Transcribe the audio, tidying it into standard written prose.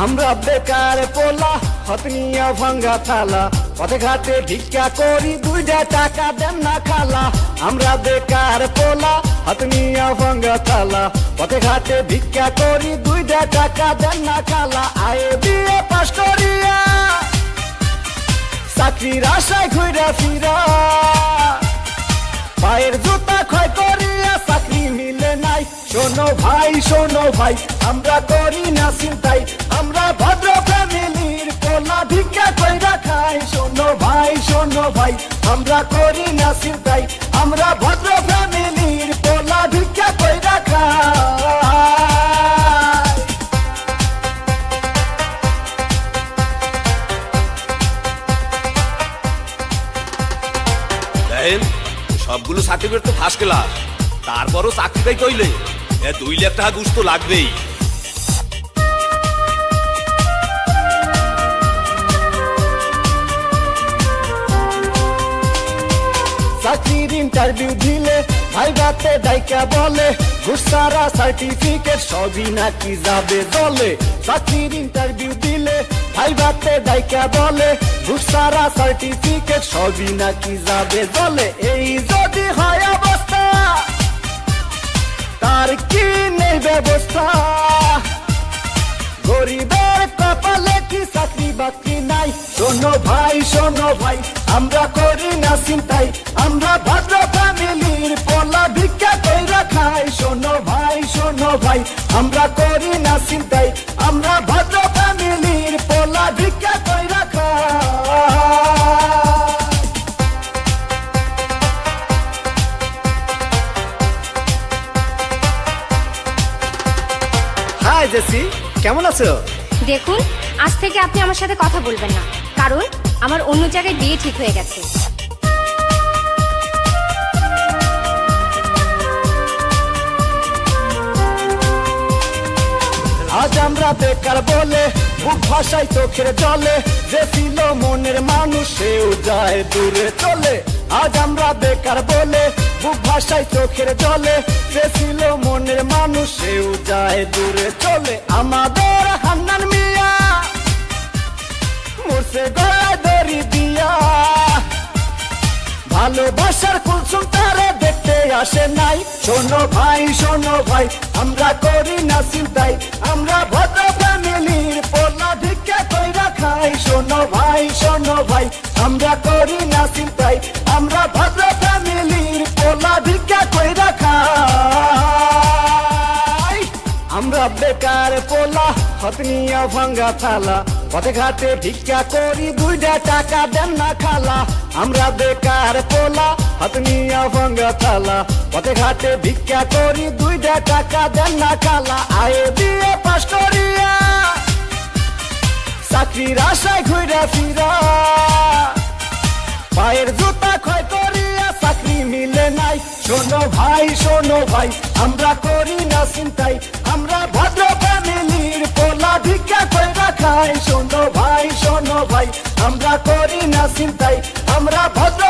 আমরা বেকার পোলা হতনিয়া ভাঙ্গা থালা পথে ঘাটে ভিক্ষা করি দুইটা টাকা দেন না খালা আমরা বেকার পোলা হতনিয়া ভাঙ্গা থালা পথে ঘাটে ভিক্ষা করি দুইটা টাকা দেন না খালা আয়ে বিয়ে পাশ করিয়া চাকরির আশায় ঘুরা ফিরা পায়ের জুতা ক্ষয় করিয়া চাকরি মিলে নাই শোনো ভাই আমরা করি না চিন্তাই আমরা ভদ্র ফ্যামিলির পোলা ভিক্ষা কইরা খাই শোনো ভাই আমরা করি না চিন্তাই আমরা ভদ্র ফ্যামিলির পোলা ভিক্ষা কইরা খাই সবগুলো সার্টিফিকেট তো ফার্স্ট ক্লাস তারপরও চাকরিটাই কইলে 2 লাখ টাকা ঘুষ তো লাগবেই চাকরির ইন্টারভিউ দিলে ভাইবাতে ডাইকা বলে ঘুষ ছাড়া সার্টিফিকেট সবই নাকি যাবে দলে চাকরির ইন্টারভিউ দিলে ভাইবাতে ডাইকা বলে ঘুষ ছাড়া সার্টিফিকেট সবই নাকি যাবে দলে এই যদি হয় অবস্থা তার কি নেই ব্যবস্থা গরিবের কপালে কি চাকরি বাকরি নাই শোনো ভাই আমরা করি না চিন্তাই আমরা ভদ্র ফ্যামিলির পোলা ভিক্ষা কইরা খাই শোনো ভাই আমরা করি না চিন্তাই আমরা ভদ্র ফ্যামিলির পোলা ভিক্ষা কইরা হাই জেসি কেমন আছো দেখুন আজ থেকে আপনি আমার সাথে কথা বলবেন না কারণ আমার অন্য জায়গায় বিয়ে ঠিক হয়ে গেছে আজ আমরা বেকার বলে বুক ভাষায় চোখের জলে যে ছিল মনের মানুষ সেও যায় দূরে চলে আজ আমরা বেকার বলে বুক ভাষায় চোখের জলে যে ছিল মনের মানুষ সেও যায় দূরে চলে আমাদের হান্নান মিয়া মরছে গলায় দড়ি দিয়া ভালোবাসার কুলসুম তারে দেখতে আসে নাই শোনো ভাই আমরা করি না চিন্তাই আমরা ভদ্র ফ্যামিলির পোলা ভিক্ষা কইরা খাই শোনো ভাই আমরা করি না চিন্তাই আমরা ভদ্র ফ্যামিলির পোলা ভিক্ষা কইরা খাই আমরা বেকার পোলা হতনিয়া ভাঙ্গা থালা পথে ঘাটে ভিক্ষা করি দুইটা টাকা দেন না খালা আমরা বেকার পোলা হতনিয়া ভাঙ্গা থালা পথে ঘাটে ভিক্ষা করি দুইটা টাকা দেন না খালা আয়ে বিয়ে পাশ করিয়া চাকরির আশায় ঘুরা ফিরা পায়ের জুতা ক্ষয় করিয়া চাকরি মিলে নাই শোনো ভাই আমরা করি না চিন্তাই আমরা ভদ্র ফ্যামিলির পোলা ভিক্ষা কইরা খাই শোনো ভাই আমরা করি না চিন্তাই আমরা ভদ্র